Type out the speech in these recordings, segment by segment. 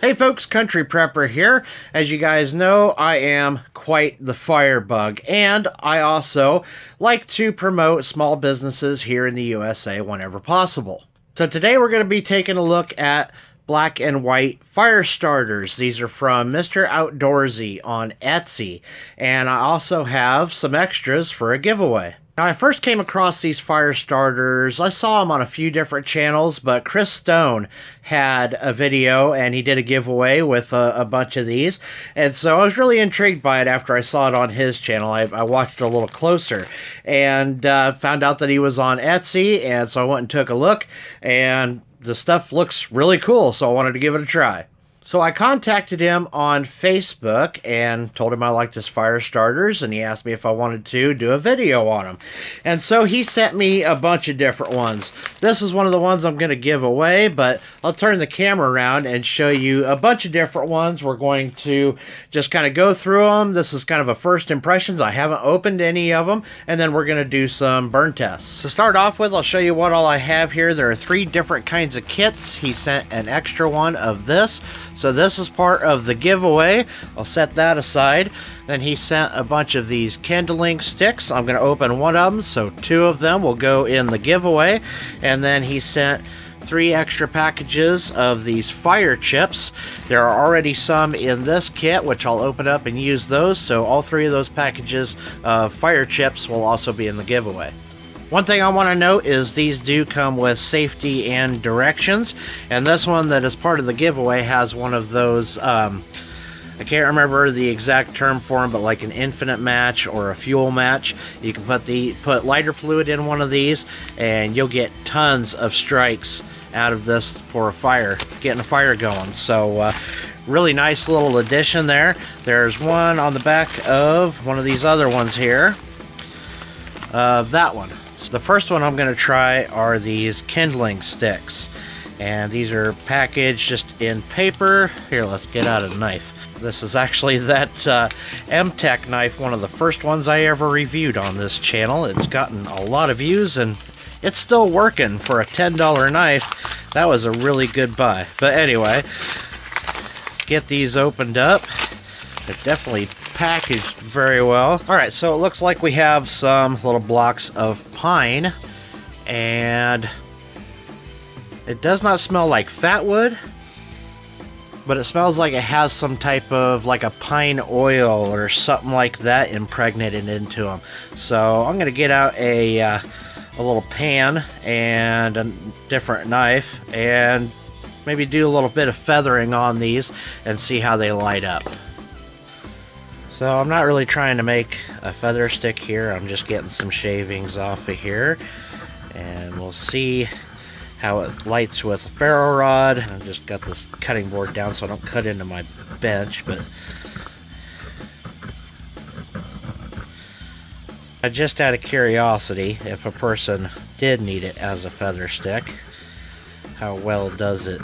Hey folks, Country Prepper here. As you guys know, I am quite the firebug, and I also like to promote small businesses here in the USA whenever possible. So today we're going to be taking a look at Black and White fire starters. These are from Mr. Outdoorsy on Etsy, and I also have some extras for a giveaway. Now, I first came across these fire starters. I saw them on a few different channels, but Chris Stone had a video and he did a giveaway with a bunch of these. And so I was really intrigued by it after I saw it on his channel. I watched it a little closer and found out that he was on Etsy. And so I went and took a look, and the stuff looks really cool, so I wanted to give it a try. So I contacted him on Facebook and told him I liked his fire starters, and he asked me if I wanted to do a video on them. And so he sent me a bunch of different ones. This is one of the ones I'm going to give away, but I'll turn the camera around and show you a bunch of different ones. We're going to just kind of go through them. This is kind of a first impressions. I haven't opened any of them, and then we're going to do some burn tests. To start off with, I'll show you what all I have here. There are 3 different kinds of kits. He sent an extra one of this. So this is part of the giveaway. I'll set that aside. Then he sent a bunch of these kindling sticks. I'm going to open one of them, so 2 of them will go in the giveaway. And then he sent 3 extra packages of these fire chips. There are already some in this kit, which I'll open up and use those. So all 3 of those packages of fire chips will also be in the giveaway. One thing I want to note is these do come with safety and directions, and this one that is part of the giveaway has one of those, I can't remember the exact term for them, but like an infinite match or a fuel match. You can put lighter fluid in one of these, and you'll get tons of strikes out of this for a fire, getting a fire going. So really nice little addition there. There's one on the back of one of these other ones here. That one. So the first one I'm going to try are these kindling sticks, and these are packaged just in paper. Here, let's get out a knife. This is actually that M-Tech knife, one of the first ones I ever reviewed on this channel. It's gotten a lot of views, and it's still working for a $10 knife. That was a really good buy. But anyway, get these opened up. They're definitely packaged very well. Alright, so it looks like we have some little blocks of pine, and it does not smell like fat wood, but it smells like it has some type of like a pine oil or something like that impregnated into them. So I'm going to get out a little pan and a different knife and maybe do a little bit of feathering on these and see how they light up. So I'm not really trying to make a feather stick here. I'm just getting some shavings off of here, and we'll see how it lights with a ferro rod. I just got this cutting board down so I don't cut into my bench, but just out of curiosity, if a person did need it as a feather stick, how well does it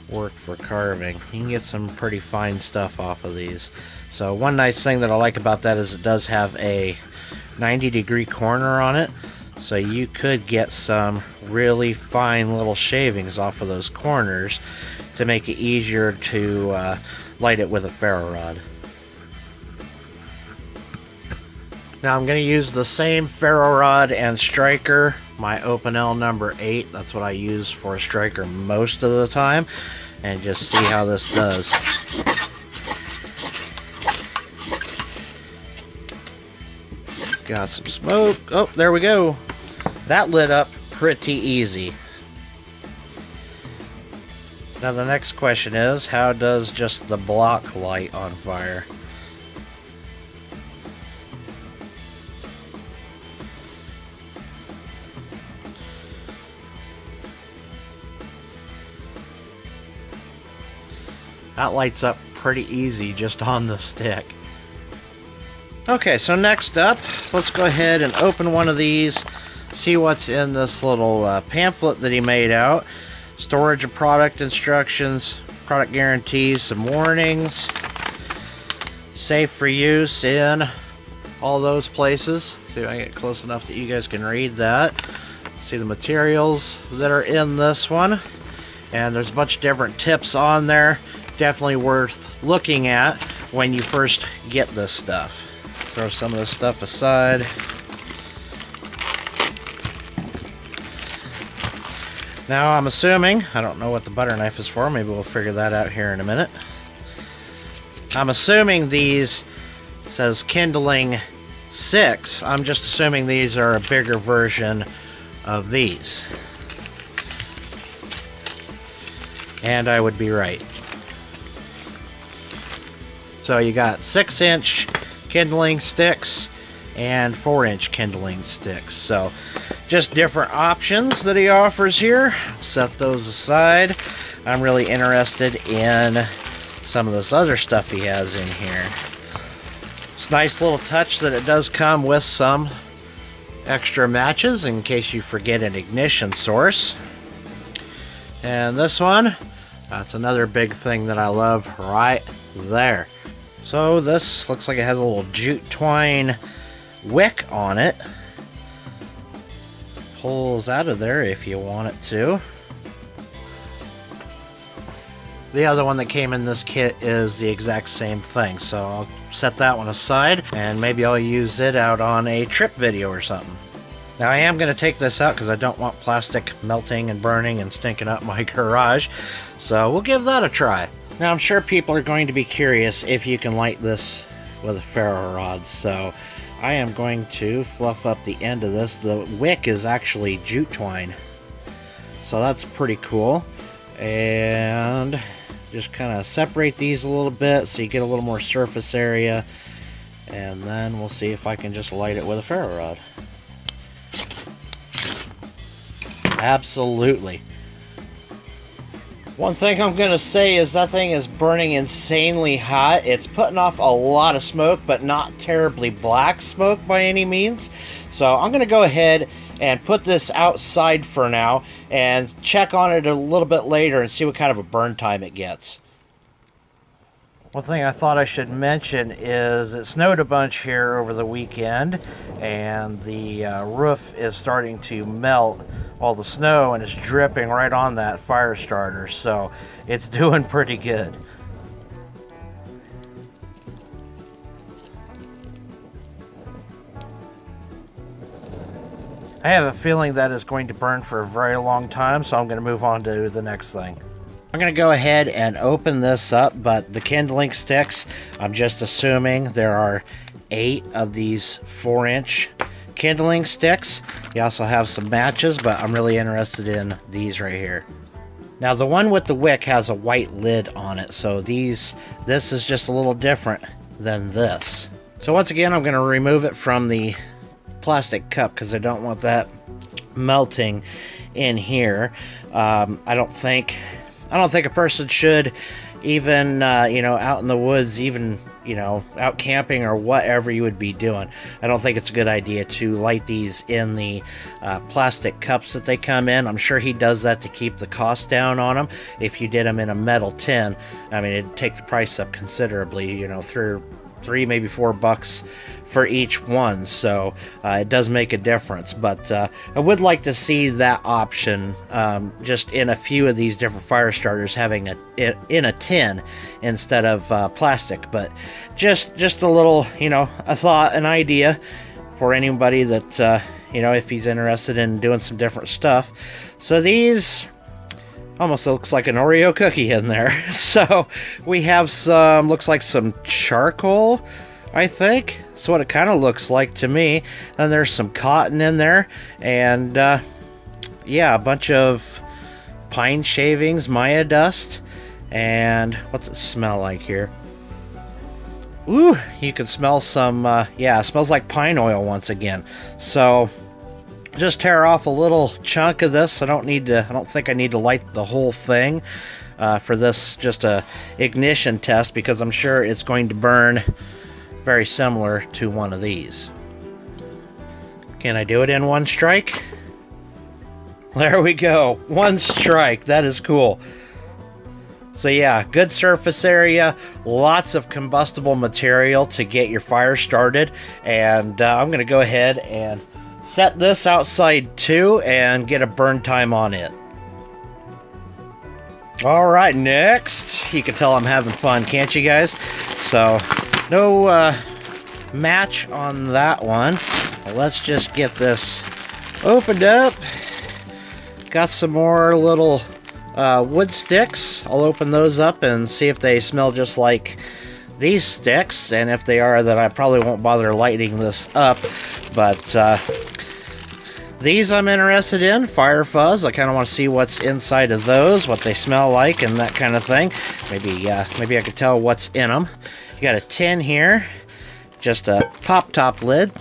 work for carving? You can get some pretty fine stuff off of these. So one nice thing that I like about that is it does have a 90-degree corner on it, so you could get some really fine little shavings off of those corners to make it easier to light it with a ferro rod. Now I'm going to use the same ferro rod and striker, my Open L number 8. That's what I use for a striker most of the time, and just see how this does. Got some smoke. Oh, there we go. That lit up pretty easy. Now the next question is, how does just the block light on fire? That lights up pretty easy just on the stick. Okay, so next up, let's go ahead and open one of these, see what's in this little pamphlet that he made out. Storage of product instructions, product guarantees, some warnings, safe for use in all those places. See if I can get close enough that you guys can read that. See the materials that are in this one. And there's a bunch of different tips on there. Definitely worth looking at when you first get this stuff. Throw some of this stuff aside. Now I'm assuming, I don't know what the butter knife is for, maybe we'll figure that out here in a minute. I'm assuming these, says kindling 6, I'm just assuming these are a bigger version of these. And I would be right. So you got 6-inch kindling sticks and 4-inch kindling sticks. So just different options that he offers here. Set those aside. I'm really interested in some of this other stuff he has in here. It's a nice little touch that it does come with some extra matches in case you forget an ignition source. And this one, that's another big thing that I love right there. So this looks like it has a little jute twine wick on it. Pulls out of there if you want it to. The other one that came in this kit is the exact same thing, so I'll set that one aside and maybe I'll use it out on a trip video or something. Now I am going to take this out because I don't want plastic melting and burning and stinking up my garage, so we'll give that a try. Now I'm sure people are going to be curious if you can light this with a ferro rod, so I am going to fluff up the end of this. The wick is actually jute twine, so that's pretty cool. And just kind of separate these a little bit so you get a little more surface area, and then we'll see if I can just light it with a ferro rod. Absolutely. One thing I'm going to say is that thing is burning insanely hot. It's putting off a lot of smoke, but not terribly black smoke by any means. So I'm going to go ahead and put this outside for now and check on it a little bit later and see what kind of a burn time it gets. One thing I thought I should mention is it snowed a bunch here over the weekend, and the roof is starting to melt all the snow, and it's dripping right on that fire starter, so it's doing pretty good. I have a feeling that is going to burn for a very long time, so I'm going to move on to the next thing. I'm going to go ahead and open this up, but the kindling sticks, I'm just assuming there are 8 of these 4-inch kindling sticks. You also have some matches, but I'm really interested in these right here. Now the one with the wick has a white lid on it, so this is just a little different than this. So once again, I'm going to remove it from the plastic cup because I don't want that melting in here. I don't think a person should, even out in the woods, even out camping or whatever you would be doing, I don't think it's a good idea to light these in the plastic cups that they come in. I'm sure he does that to keep the cost down on them. If you did them in a metal tin, I mean, it'd take the price up considerably, $3, maybe $4 for each one, so it does make a difference. But I would like to see that option just in a few of these different fire starters, having it in a tin instead of plastic. But just a little, a thought, an idea for anybody that if he's interested in doing some different stuff. So these almost looks like an Oreo cookie in there. So we have some, looks like some charcoal, I think. That's what it kind of looks like to me. And there's some cotton in there, and yeah, a bunch of pine shavings, Maya dust, and what's it smell like here? Ooh, you can smell some, yeah, it smells like pine oil once again. So just tear off a little chunk of this. I don't think I need to light the whole thing for this, just a ignition test, because I'm sure it's going to burn very similar to one of these. Can I do it in one strike? There we go, one strike. That is cool. So yeah, good surface area, lots of combustible material to get your fire started, and I'm gonna go ahead and set this outside too and get a burn time on it. All right, next, you can tell I'm having fun, can't you guys? So, no match on that one. Let's just get this opened up. Got some more little wood sticks. I'll open those up and see if they smell just like these sticks, and if they are, then I probably won't bother lighting this up. But these I'm interested in, Fire Fuzz. I kind of want to see what's inside of those, what they smell like, and that kind of thing. Maybe I could tell what's in them. You got a tin here, just a pop top lid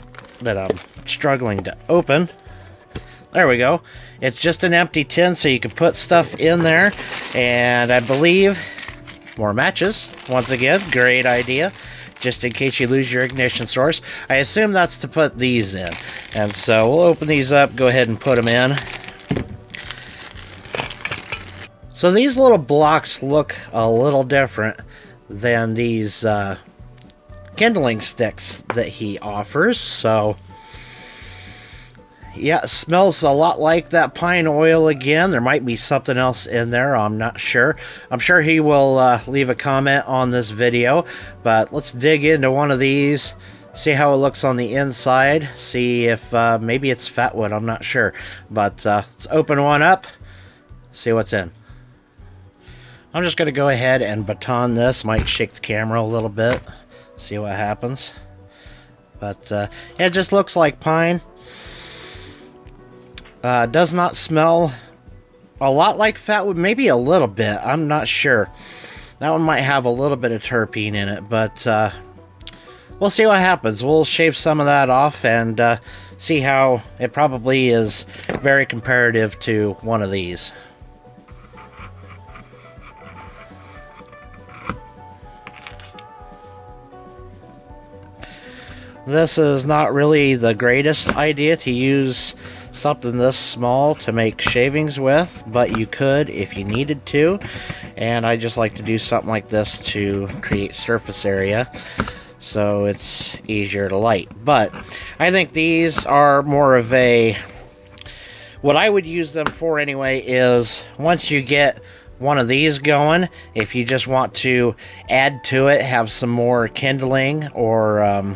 that I'm struggling to open. There we go. It's just an empty tin, so you can put stuff in there. And I believe more matches. Once again, great idea. Just in case you lose your ignition source. I assume that's to put these in. And so we'll open these up, go ahead and put them in. So these little blocks look a little different than these kindling sticks that he offers. So yeah, it smells a lot like that pine oil again. There might be something else in there, I'm not sure. I'm sure he will leave a comment on this video, but let's dig into one of these, see how it looks on the inside, see if maybe it's fat wood, I'm not sure. But let's open one up, see what's in. I'm just going to go ahead and baton this, might shake the camera a little bit, see what happens. But it just looks like pine. Does not smell a lot like fat wood, maybe a little bit, I'm not sure. That one might have a little bit of terpene in it, but we'll see what happens. We'll shave some of that off and see how it probably is very comparative to one of these. This is not really the greatest idea to use something this small to make shavings with, but you could if you needed to. And I just like to do something like this to create surface area so it's easier to light. But I think these are more of a, what I would use them for anyway is once you get one of these going, if you just want to add to it, have some more kindling, or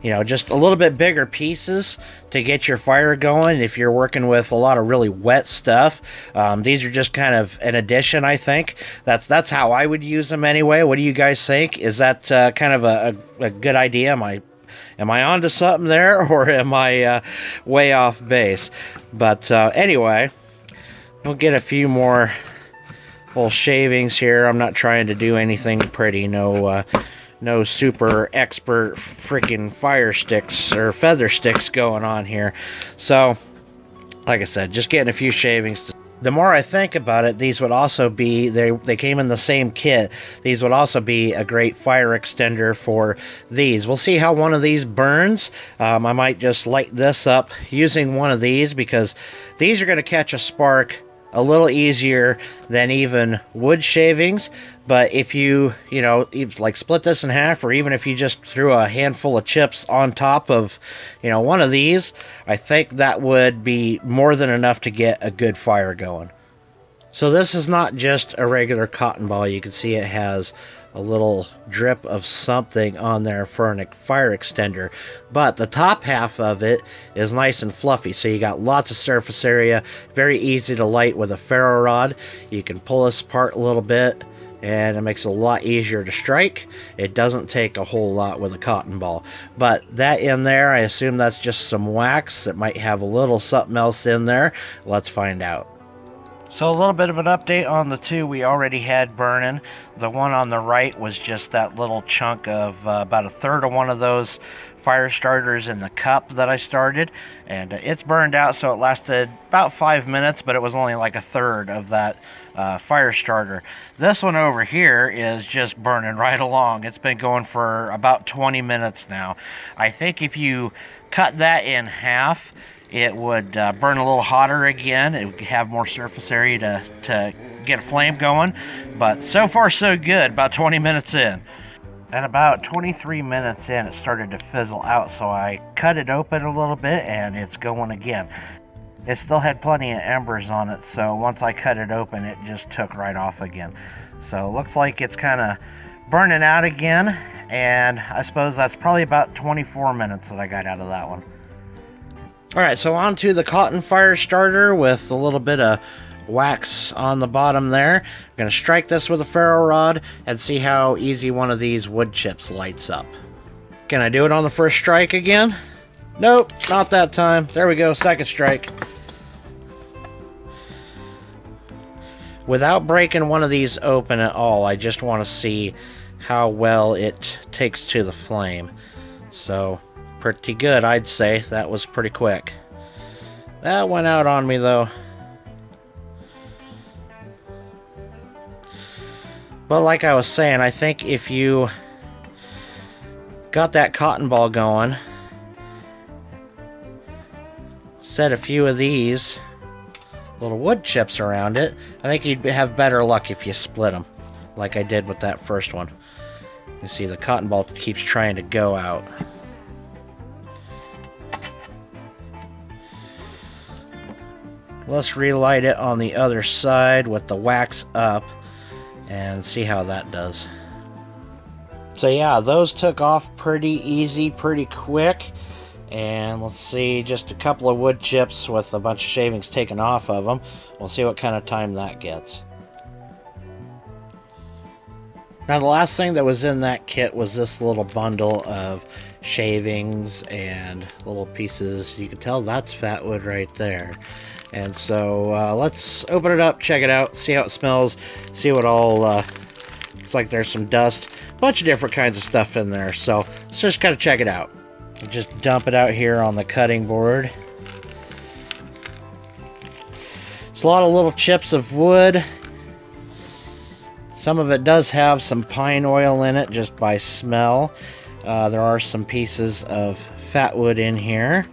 you know, just a little bit bigger pieces to get your fire going if you're working with a lot of really wet stuff. These are just kind of an addition, I think. That's how I would use them anyway. What do you guys think? Is that kind of a good idea? Am I onto something there, or am I way off base? But anyway, we'll get a few more little shavings here. I'm not trying to do anything pretty. No super expert freaking fire sticks or feather sticks going on here. So, like I said, just getting a few shavings. The more I think about it, these would also be, they came in the same kit. These would also be a great fire extender for these. We'll see how one of these burns. I might just light this up using one of these, because these are going to catch a spark a little easier than even wood shavings. But if you like split this in half, or even if you just threw a handful of chips on top of, one of these, I think that would be more than enough to get a good fire going. So this is not just a regular cotton ball. You can see it has a little drip of something on there for a fire extender, but the top half of it is nice and fluffy, so you got lots of surface area, very easy to light with a ferro rod. You can pull this apart a little bit and it makes it a lot easier to strike. It doesn't take a whole lot with a cotton ball. But that in there, I assume that's just some wax. It might have a little something else in there. Let's find out. So a little bit of an update on the two we already had burning. The one on the right was just that little chunk of about a third of one of those fire starters in the cup that I started, and it's burned out, so it lasted about 5 minutes, but it was only like a third of that fire starter. This one over here is just burning right along. It's been going for about 20 minutes now. I think if you cut that in half, it would burn a little hotter again. It would have more surface area to get a flame going. But so far so good, about 20 minutes in. At about 23 minutes in, it started to fizzle out, so I cut it open a little bit and it's going again. It still had plenty of embers on it, so once I cut it open, it just took right off again. So it looks like it's kind of burning out again, and I suppose that's probably about 24 minutes that I got out of that one. Alright, so on to the cotton fire starter with a little bit of wax on the bottom there. I'm going to strike this with a ferro rod and see how easy one of these wood chips lights up. Can I do it on the first strike again? Nope, not that time. There we go, second strike. Without breaking one of these open at all, I just want to see how well it takes to the flame. So, pretty good, I'd say. That was pretty quick. That went out on me, though. But like I was saying, I think if you got that cotton ball going, set a few of these little wood chips around it, I think you'd have better luck if you split them, like I did with that first one. You see the cotton ball keeps trying to go out. Let's relight it on the other side with the wax up and see how that does. So yeah, those took off pretty easy, pretty quick. And let's see, just a couple of wood chips with a bunch of shavings taken off of them. We'll see what kind of time that gets. Now the last thing that was in that kit was this little bundle of shavings and little pieces. You can tell that's fat wood right there. And so let's open it up, check it out, see how it smells, see what all, looks like there's some dust. A bunch of different kinds of stuff in there, so let's just kind of check it out. Just dump it out here on the cutting board. It's a lot of little chips of wood. Some of it does have some pine oil in it just by smell. There are some pieces of fat wood in here.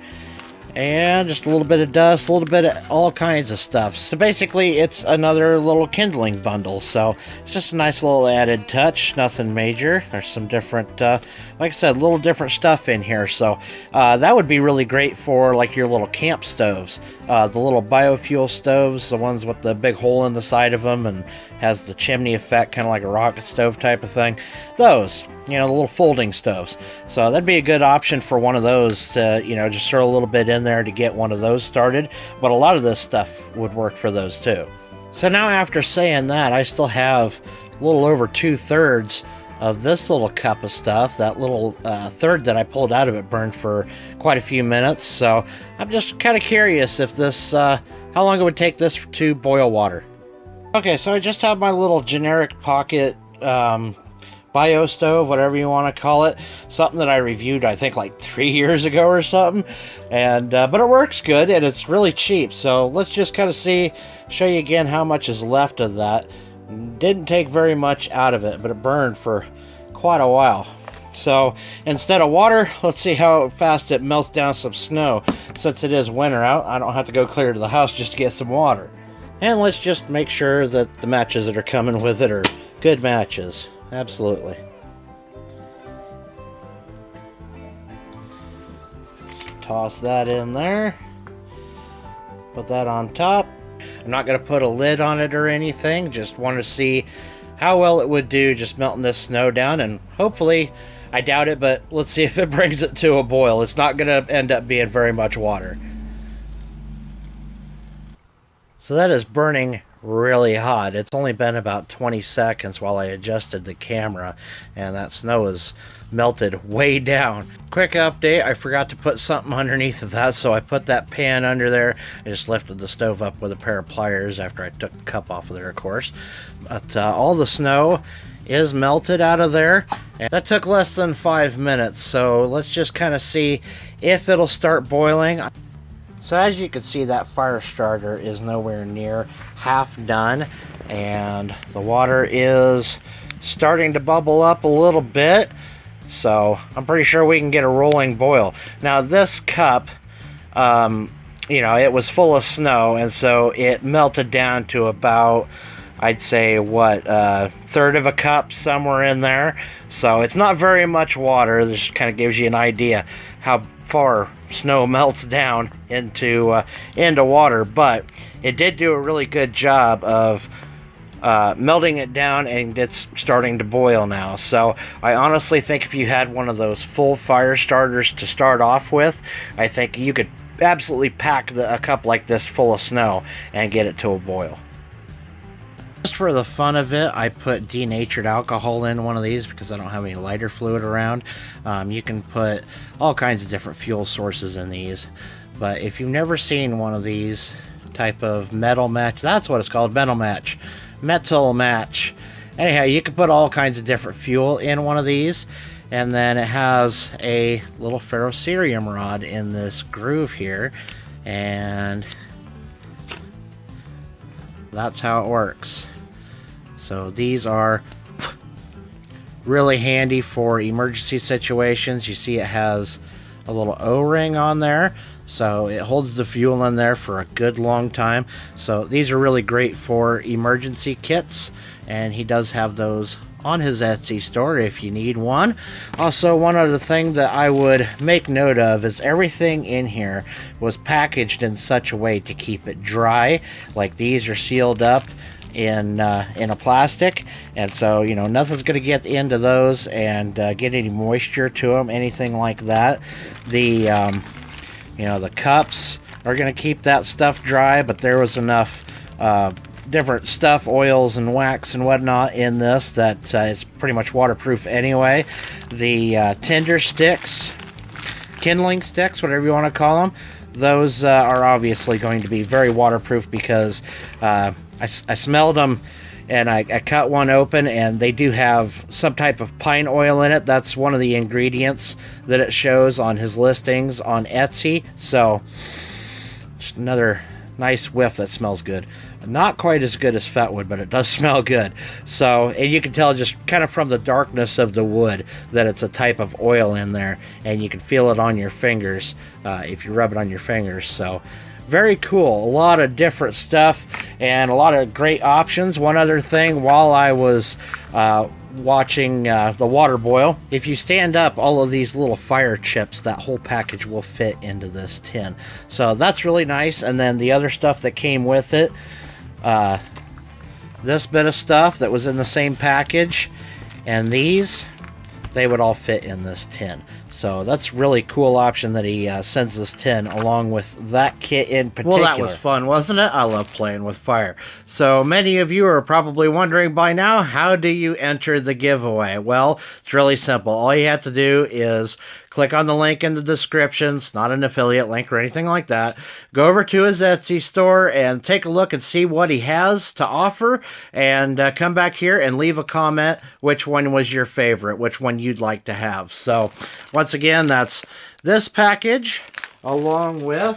And just a little bit of dust, a little bit of all kinds of stuff. So basically it's another little kindling bundle. So it's just a nice little added touch, nothing major. There's some different, like I said, little different stuff in here. So that would be really great for like your little camp stoves. The little biofuel stoves, the ones with the big hole in the side of them and has the chimney effect, kind of like a rocket stove type of thing. Those, you know, the little folding stoves. So that'd be a good option for one of those to, you know, just throw a little bit in there to get one of those started. But a lot of this stuff would work for those too. So now after saying that, I still have a little over 2/3 of this little cup of stuff. That little third that I pulled out of it burned for quite a few minutes. So I'm just kind of curious if this, how long it would take this to boil water. Okay, so I just have my little generic pocket bio stove, whatever you want to call it. Something that I reviewed, I think, like 3 years ago or something. And but it works good, and it's really cheap. So let's just kind of show you again how much is left of that. Didn't take very much out of it, but it burned for quite a while. So instead of water, let's see how fast it melts down some snow. Since it is winter out, I don't have to go clear to the house just to get some water. And let's just make sure that the matches that are coming with it are good matches. Absolutely. Toss that in there. Put that on top. I'm not going to put a lid on it or anything. Just want to see how well it would do just melting this snow down. And hopefully, I doubt it, but let's see if it brings it to a boil. It's not going to end up being very much water. So that is burning really hot. It's only been about 20 seconds while I adjusted the camera, and that snow is melted way down. Quick update, I forgot to put something underneath of that, so I put that pan under there. I just lifted the stove up with a pair of pliers after I took the cup off of there, of course. But all the snow is melted out of there, and that took less than 5 minutes. So let's just kind of see if it'll start boiling. So as you can see, that fire starter is nowhere near half done, and the water is starting to bubble up a little bit. So I'm pretty sure we can get a rolling boil. Now this cup, you know, it was full of snow, and so it melted down to about I'd say, what, a third of a cup, somewhere in there. So it's not very much water. This kind of gives you an idea how far snow melts down into water. But it did do a really good job of melting it down, and it's starting to boil now. So I honestly think if you had one of those full fire starters to start off with, I think you could absolutely pack a cup like this full of snow and get it to a boil. Just for the fun of it, I put denatured alcohol in one of these because I don't have any lighter fluid around. You can put all kinds of different fuel sources in these, but if you've never seen one of these type of metal match, that's what it's called, metal match. Anyhow, you can put all kinds of different fuel in one of these, and then it has a little ferrocerium rod in this groove here, and that's how it works. So these are really handy for emergency situations. You see it has a little O-ring on there, so it holds the fuel in there for a good long time. So these are really great for emergency kits, and he does have those on his Etsy store if you need one. Also, one other thing that I would make note of is everything in here was packaged in such a way to keep it dry. Like these are sealed up in a plastic, and so you know nothing's going to get into those and get any moisture to them, anything like that. The you know, the cups are going to keep that stuff dry, but there was enough different stuff, oils and wax and whatnot in this that it's pretty much waterproof anyway. The tinder sticks, kindling sticks, whatever you want to call them, those are obviously going to be very waterproof because I smelled them, and I cut one open, and they do have some type of pine oil in it. That's one of the ingredients that it shows on his listings on Etsy. So just another nice whiff that smells good. Not quite as good as Fetwood, but it does smell good. So, and you can tell just kind of from the darkness of the wood that it's a type of oil in there, and you can feel it on your fingers if you rub it on your fingers. So very cool. A lot of different stuff and a lot of great options. One other thing, while I was watching the water boil, if you stand up, all of these little fire chips, that whole package will fit into this tin. So that's really nice. And then the other stuff that came with it, this bit of stuff that was in the same package, and these, they would all fit in this tin. So that's really cool option that he sends this tin along with that kit in particular. Well, that was fun, wasn't it? I love playing with fire. So many of you are probably wondering by now, how do you enter the giveaway? Well, it's really simple. All you have to do is click on the link in the description. It's not an affiliate link or anything like that. Go over to his Etsy store and take a look and see what he has to offer, and come back here and leave a comment which one was your favorite, which one you'd like to have. So once again, that's this package along with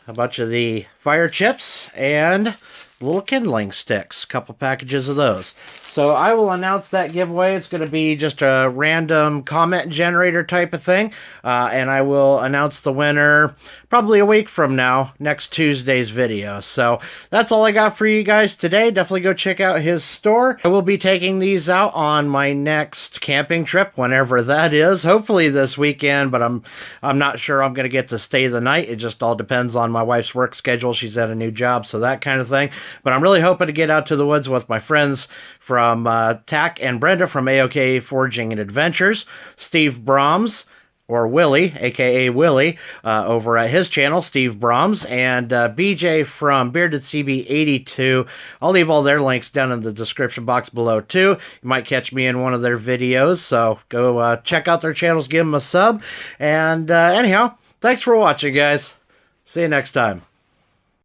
a bunch of the fire chips and little kindling sticks, a couple packages of those. So I will announce that giveaway. It's going to be just a random comment generator type of thing, and I will announce the winner probably a week from now, next Tuesday's video. So that's all I got for you guys today. Definitely go check out his store. I will be taking these out on my next camping trip, whenever that is. Hopefully this weekend, but I'm not sure I'm going to get to stay the night. It just all depends on my wife's work schedule. She's at a new job, so that kind of thing. But I'm really hoping to get out to the woods with my friends from Tack and Brenda from AOK Forging and Adventures, Steve Brahms, or Willie, aka Willie, over at his channel, Steve Brahms, and BJ from Bearded CB82. I'll leave all their links down in the description box below too. You might catch me in one of their videos, so go check out their channels, give them a sub. And anyhow, thanks for watching, guys. See you next time.